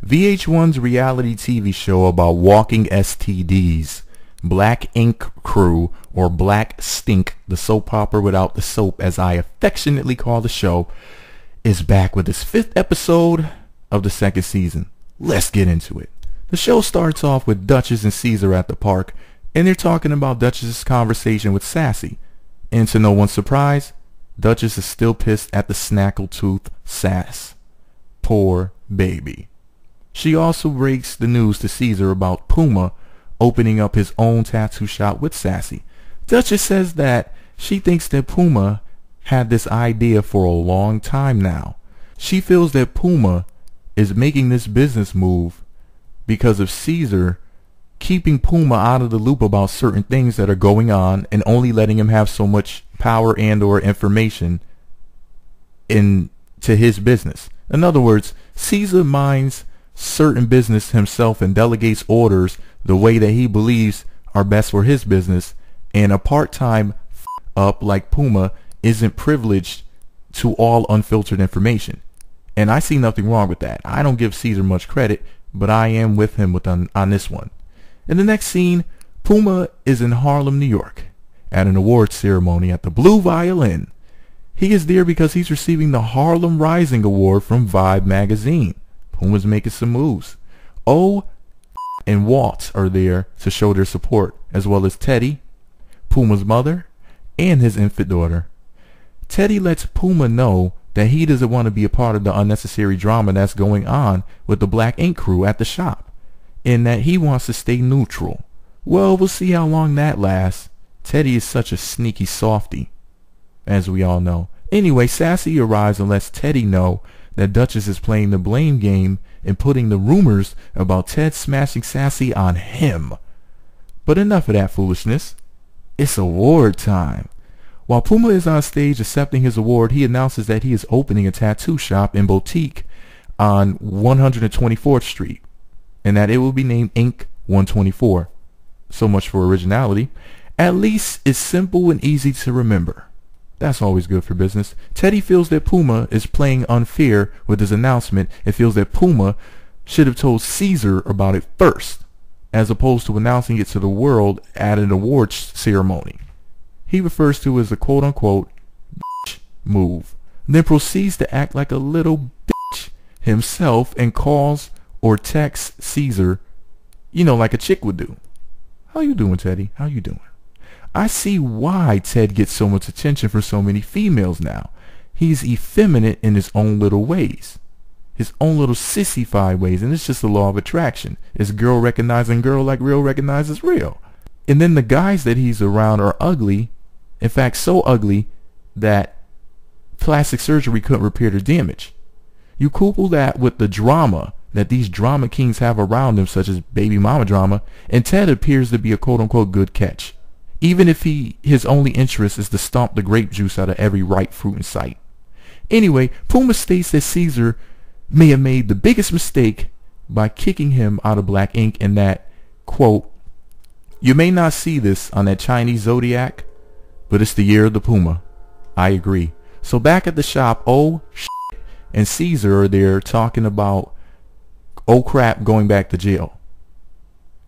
VH1's reality TV show about walking STDs, Black Ink Crew, or Black Stink, the soap opera without the soap as I affectionately call the show, is back with its 5th episode of the 2nd season. Let's get into it. The show starts off with Duchess and Caesar at the park, and they're talking about Duchess's conversation with Sassy. And to no one's surprise, Duchess is still pissed at the snaggletooth Sass. Poor baby. She also breaks the news to Caesar about PUMA opening up his own tattoo shop with Sassy. Duchess says that she thinks that PUMA had this idea for a long time now. She feels that PUMA is making this business move because of Caesar keeping PUMA out of the loop about certain things that are going on and only letting him have so much power and or information into his business. In other words, Caesar minds certain business himself and delegates orders the way that he believes are best for his business, and a part-time up like PUMA isn't privileged to all unfiltered information. And I see nothing wrong with that. I don't give Caesar much credit, but I am with him on this one. In the next scene, PUMA is in Harlem, New York, at an awards ceremony at the Blue Violin. He is there because he's receiving the Harlem Rising Award from Vibe magazine. PUMA's making some moves. O and Walt are there to show their support, as well as Teddy, PUMA's mother, and his infant daughter. Teddy lets PUMA know that he doesn't want to be a part of the unnecessary drama that's going on with the Black Ink Crew at the shop, and that he wants to stay neutral. Well, we'll see how long that lasts. Teddy is such a sneaky softy, as we all know. Anyway, Sassy arrives and lets Teddy know that Duchess is playing the blame game and putting the rumors about Ted smashing Sassy on him. But enough of that foolishness. It's award time. While PUMA is on stage accepting his award, he announces that he is opening a tattoo shop and boutique on 124th Street, and that it will be named Ink 124. So much for originality. At least it's simple and easy to remember. That's always good for business. Teddy feels that PUMA is playing unfair with his announcement and feels that PUMA should have told Caesar about it first, as opposed to announcing it to the world at an awards ceremony. He refers to it as a quote-unquote bitch move, then proceeds to act like a little bitch himself and calls or texts Caesar, like a chick would do. How you doing, Teddy? How you doing? I see why Ted gets so much attention from so many females now. He's effeminate in his own little ways. His own little sissified ways. And it's just the law of attraction. It's girl recognizing girl like real recognizes real. And then the guys that he's around are ugly. In fact, so ugly that plastic surgery couldn't repair the damage. You couple that with the drama that these drama kings have around him, such as baby mama drama, and Ted appears to be a quote-unquote good catch, even if his only interest is to stomp the grape juice out of every ripe fruit in sight. Anyway, PUMA states that Caesar may have made the biggest mistake by kicking him out of Black Ink, and that, quote, "You may not see this on that Chinese zodiac, but it's the year of the PUMA." I agree. So back at the shop, and Caesar are there talking about crap going back to jail.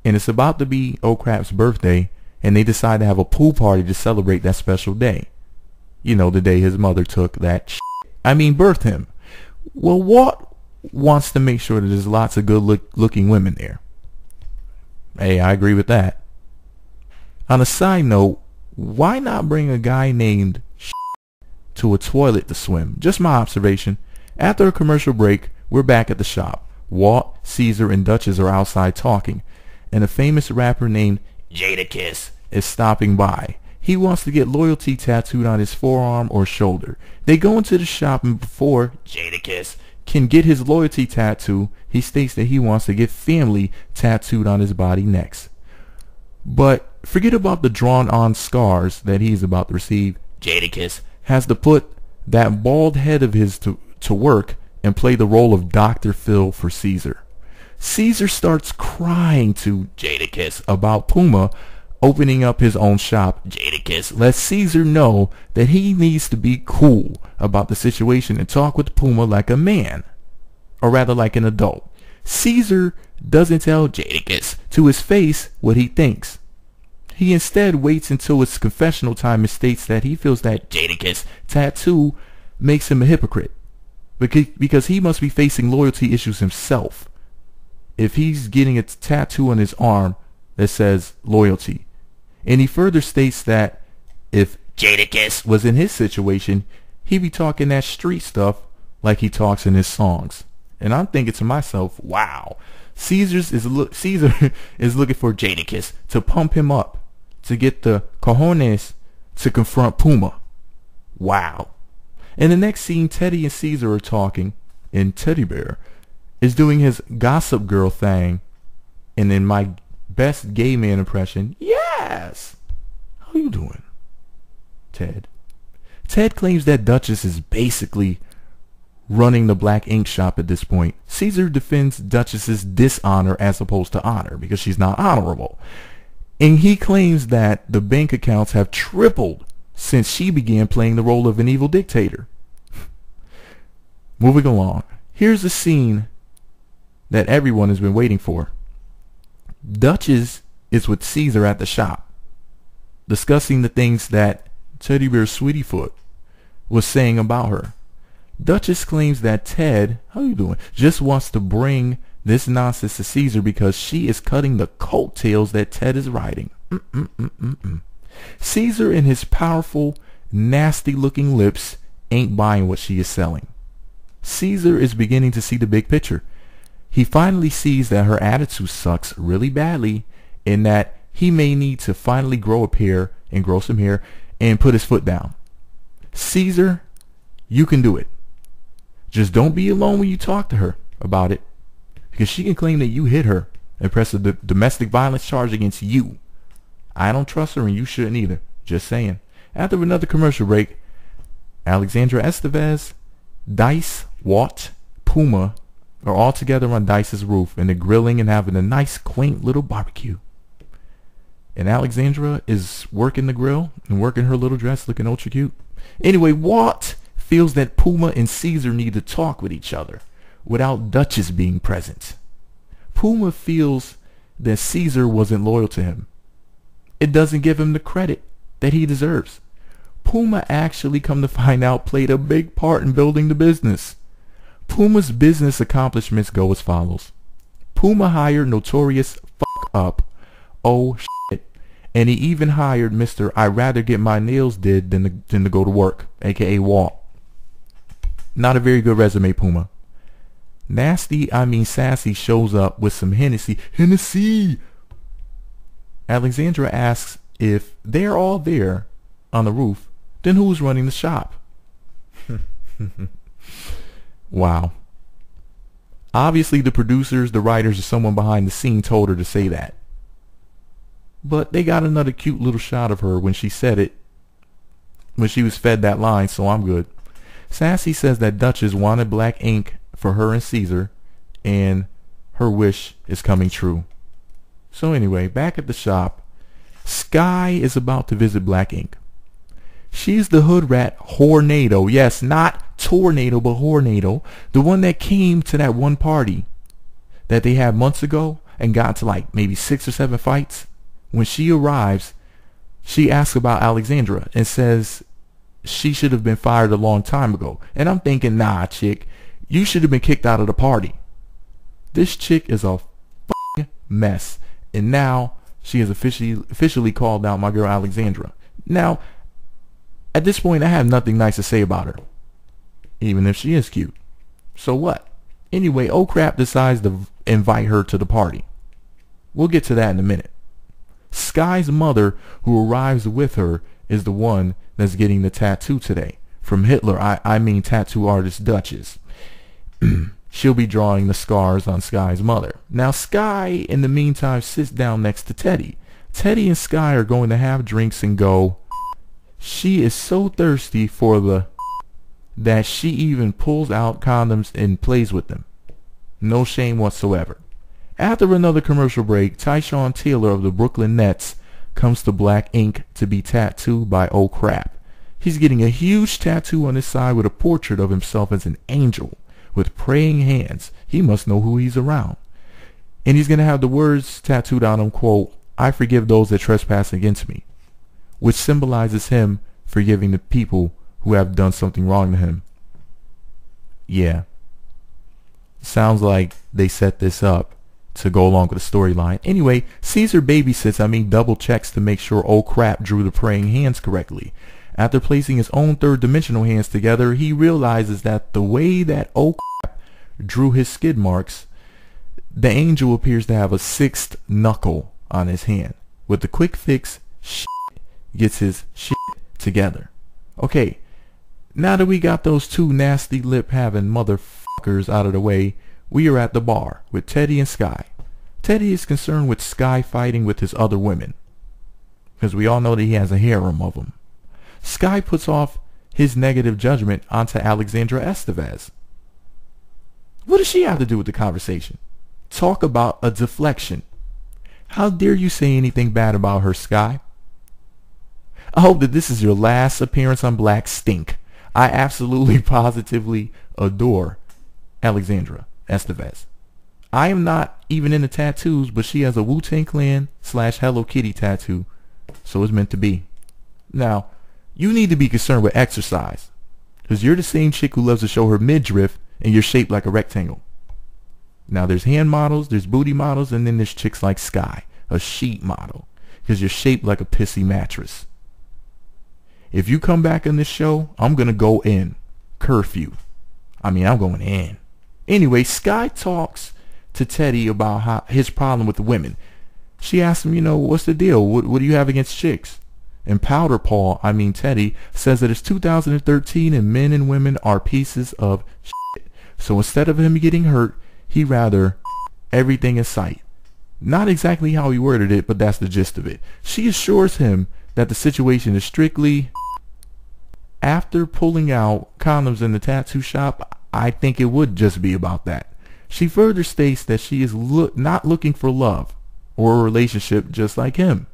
And it's about to be crap's birthday, and they decide to have a pool party to celebrate that special day. The day his mother took that birthed him. Well, Walt wants to make sure that there's lots of good looking women there. Hey, I agree with that. On a side note, why not bring a guy named to a toilet to swim? Just my observation. After a commercial break, we're back at the shop. Walt, Caesar, and Duchess are outside talking, and a famous rapper named Jadakiss is stopping by. He wants to get loyalty tattooed on his forearm or shoulder. They go into the shop, and before Jadakiss can get his loyalty tattoo, he states that he wants to get family tattooed on his body next. But forget about the drawn-on scars that he's about to receive. Jadakiss has to put that bald head of his to work and play the role of Dr. Phil for Caesar. Caesar starts crying to Jadakiss about PUMA opening up his own shop. Jadakiss lets Caesar know that he needs to be cool about the situation and talk with PUMA like a man, or rather like an adult. Caesar doesn't tell Jadakiss to his face what he thinks. He instead waits until it's confessional time and states that he feels that Jadakiss' tattoo makes him a hypocrite because he must be facing loyalty issues himself if he's getting a tattoo on his arm that says loyalty. And he further states that if Jadakiss was in his situation, he'd be talking that street stuff like he talks in his songs. And I'm thinking to myself, wow, Caesar is looking for Jadakiss to pump him up, to get the cojones to confront PUMA. Wow. In the next scene, Teddy and Caesar are talking, and Teddy Bear is doing his gossip girl thing. And in my best gay man impression, yes, how you doing, Ted? Ted claims that Duchess is basically running the black ink shop at this point. Caesar defends Duchess's dishonor as opposed to honor because she's not honorable. And he claims that the bank accounts have tripled since she began playing the role of an evil dictator. Moving along, here's a scene that everyone has been waiting for. Duchess is with Caesar at the shop, discussing the things that Teddy Bear Sweetiefoot was saying about her. Duchess claims that Ted, how you doing, just wants to bring this nonsense to Caesar because she is cutting the coattails that Ted is riding. Caesar and his powerful, nasty-looking lips ain't buying what she is selling. Caesar is beginning to see the big picture. He finally sees that her attitude sucks really badly and that he may need to finally grow a pair and grow some hair and put his foot down. Caesar, you can do it. Just don't be alone when you talk to her about it, because she can claim that you hit her and press a domestic violence charge against you. I don't trust her and you shouldn't either. Just saying. After another commercial break, Alexandra Estevez, Dice, Watt, PUMA are all together on Dice's roof and they're grilling and having a nice quaint little barbecue. And Alexandra is working the grill and working her little dress looking ultra cute. Anyway, Watt feels that PUMA and Caesar need to talk with each other without Duchess being present. PUMA feels that Caesar wasn't loyal to him. It doesn't give him the credit that he deserves. PUMA actually, come to find out, played a big part in building the business. PUMA's business accomplishments go as follows. PUMA hired notorious fuck up, oh shit, and he even hired Mr. I'd rather get my nails did than to go to work, aka Walt. Not a very good resume, PUMA. Sassy shows up with some Hennessy. Alexandra asks if they're all there on the roof, then who's running the shop? Wow. Obviously the producers, the writers, or someone behind the scene told her to say that. But they got another cute little shot of her when she said it, when she was fed that line, so I'm good. Sassy says that Duchess wanted black ink for her and Caesar, and her wish is coming true. So anyway, back at the shop, Sky is about to visit black ink. She's the hood rat Hornado. Yes, not Tornado, but Hornado. The one that came to that one party that they had months ago and got to like maybe 6 or 7 fights. When she arrives, she asks about Alexandra and says she should have been fired a long time ago. And I'm thinking, nah, chick, you should have been kicked out of the party. This chick is a f***ing mess. And now she has officially called out my girl Alexandra. Now, at this point, I have nothing nice to say about her, even if she is cute. So what? Anyway, oh crap decides to invite her to the party. We'll get to that in a minute. Sky's mother, who arrives with her, is the one that's getting the tattoo today. From Hitler, I mean tattoo artist Duchess. She'll be drawing the scars on Sky's mother. Now Sky, in the meantime, sits down next to Teddy. Teddy and Sky are going to have drinks and go. She is so thirsty for the that she even pulls out condoms and plays with them. No shame whatsoever. After another commercial break, Tyshawn Taylor of the Brooklyn Nets comes to black ink to be tattooed by oh crap. He's getting a huge tattoo on his side with a portrait of himself as an angel with praying hands. He must know who he's around. And he's going to have the words tattooed on him, quote, "I forgive those that trespass against me," which symbolizes him forgiving the people who have done something wrong to him. Yeah. Sounds like they set this up to go along with the storyline. Anyway, Caesar babysits, double checks to make sure old crap drew the praying hands correctly. After placing his own third dimensional hands together, he realizes that the way that old crap drew his skid marks, the angel appears to have a sixth knuckle on his hand. With the quick fix, shit gets his shit together. Okay, now that we got those two nasty lip having motherfuckers out of the way, we are at the bar with Teddy and Sky. Teddy is concerned with Sky fighting with his other women, because we all know that he has a harem of them. Sky puts off his negative judgment onto Alexandra Estevez. What does she have to do with the conversation? Talk about a deflection. How dare you say anything bad about her, Sky? I hope that this is your last appearance on Black Stink. I absolutely positively adore Alexandra Estevez. I am not even into tattoos, but she has a Wu-Tang Clan / Hello Kitty tattoo, so it's meant to be. Now, you need to be concerned with exercise, because you're the same chick who loves to show her midriff and you're shaped like a rectangle. Now, there's hand models, there's booty models, and then there's chicks like Sky, a sheet model, because you're shaped like a pissy mattress. If you come back on this show, I'm going to go in. Curfew. I'm going in. Anyway, Sky talks to Teddy about his problem with the women. She asks him, what's the deal? What do you have against chicks? And Powder Paul, Teddy, says that it's 2013 and men and women are pieces of shit. So instead of him getting hurt, he'd rather everything in sight. Not exactly how he worded it, but that's the gist of it. She assures him that the situation is strictly... After pulling out condoms in the tattoo shop, I think it would just be about that. She further states that she is not looking for love or a relationship just like him.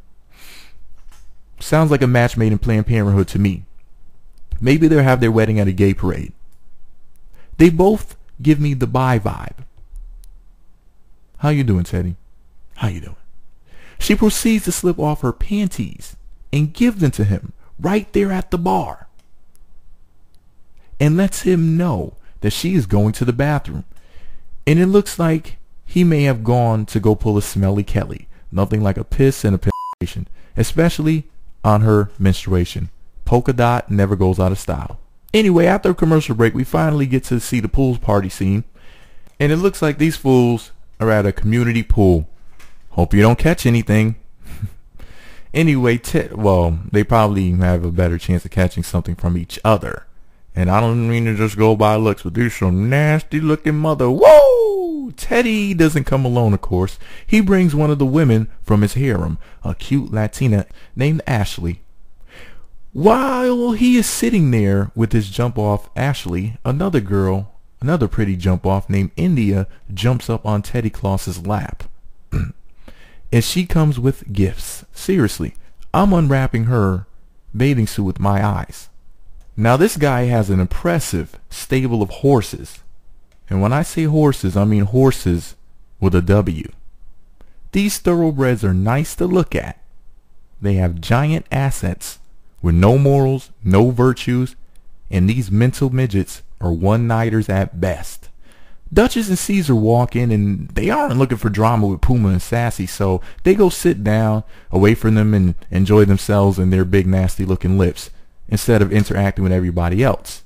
Sounds like a match made in Planned Parenthood to me. Maybe they'll have their wedding at a gay parade. They both give me the bye vibe. How you doing, Teddy? How you doing? She proceeds to slip off her panties and give them to him right there at the bar, and lets him know that she is going to the bathroom. And it looks like he may have gone to go pull a smelly Kelly. Nothing like a piss and a penetration, especially on her menstruation. Polka dot never goes out of style. Anyway, after a commercial break, we finally get to see the pool party scene. And it looks like these fools are at a community pool. Hope you don't catch anything. Anyway, they probably have a better chance of catching something from each other. And I don't mean to just go by looks, but there's some nasty looking mother. Whoa! Teddy doesn't come alone, of course. He brings one of the women from his harem, a cute Latina named Ashley. While he is sitting there with his jump off Ashley, another pretty jump off named India jumps up on Teddy Kloss's lap. And she comes with gifts. Seriously, I'm unwrapping her bathing suit with my eyes. Now this guy has an impressive stable of horses. And when I say horses, I mean horses with a W. These thoroughbreds are nice to look at. They have giant assets with no morals, no virtues, and these mental midgets are one-nighters at best. Duchess and Caesar walk in and they aren't looking for drama with Puma and Sassy, so they go sit down away from them and enjoy themselves and their big nasty looking lips, instead of interacting with everybody else,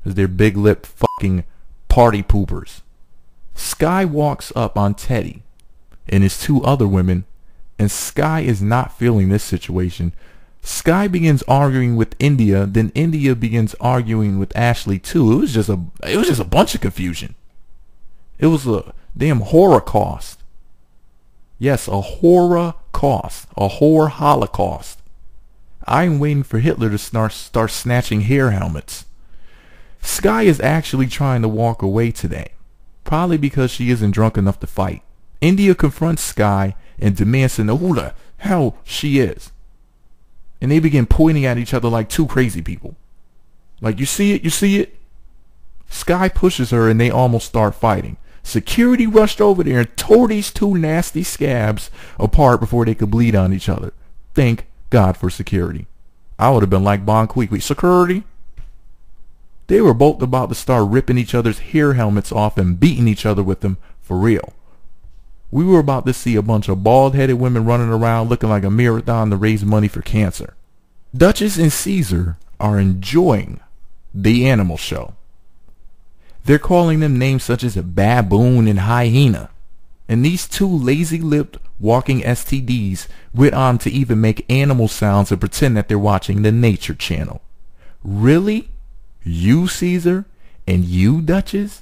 because they're big lip fucking party poopers. Sky walks up on Teddy and his two other women, and Sky is not feeling this situation. Sky begins arguing with India, then India begins arguing with Ashley too. It was just a bunch of confusion. It was a damn Holocaust. Yes, a Holocaust, a whore holocaust. I'm waiting for Hitler to start snatching hair helmets. Sky is actually trying to walk away today, probably because she isn't drunk enough to fight. India confronts Sky and demands to know who the hell she is. And they begin pointing at each other like two crazy people. Like, you see it, you see it? Sky pushes her and they almost start fighting. Security rushed over there and tore these two nasty scabs apart before they could bleed on each other. Thank God for security. I would have been like Bon Quiqui. Security? They were both about to start ripping each other's hair helmets off and beating each other with them for real. We were about to see a bunch of bald-headed women running around looking like a marathon to raise money for cancer. Duchess and Caesar are enjoying the animal show. They're calling them names such as baboon and hyena. And these two lazy-lipped walking STDs went on to even make animal sounds and pretend that they're watching the Nature Channel. Really? You, Caesar? And you, Duchess?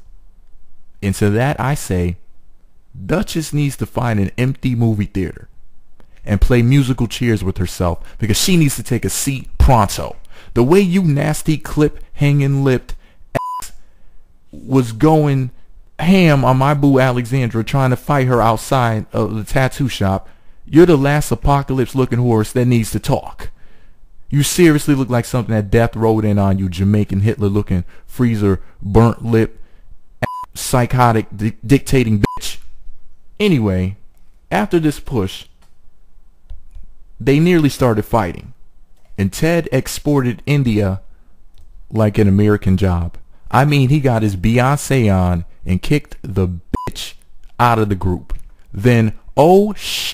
And to that I say, Duchess needs to find an empty movie theater and play musical chairs with herself, because she needs to take a seat pronto. The way you nasty clip hanging lipped ass was going ham on my boo Alexandra trying to fight her outside of the tattoo shop, you're the last apocalypse looking horse that needs to talk. You seriously look like something that death rode in on you, Jamaican Hitler looking, freezer, burnt lip, psychotic dictating bitch. Anyway, after this push, they nearly started fighting, and Ted exported India like an American job. I mean, he got his Beyonce on and kicked the bitch out of the group. Then, oh shit,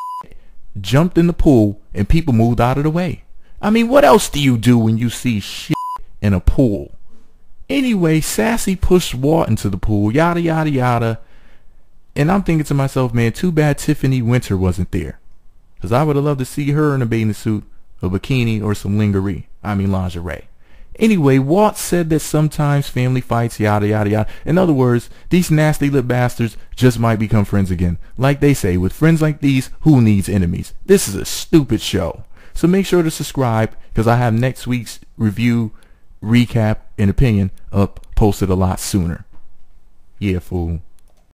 jumped in the pool and people moved out of the way. I mean, what else do you do when you see shit in a pool? Anyway, Sassy pushed Walt into the pool, yada yada yada. And I'm thinking to myself, man, too bad Tiffany Winter wasn't there, because I would have loved to see her in a bathing suit, a bikini, or some lingerie. I mean lingerie. Anyway, Walt said that sometimes family fights, yada yada yada. In other words, these nasty little bastards just might become friends again. Like they say, with friends like these, who needs enemies? This is a stupid show. So make sure to subscribe, because I have next week's review, recap, and opinion up posted a lot sooner. Yeah, fool.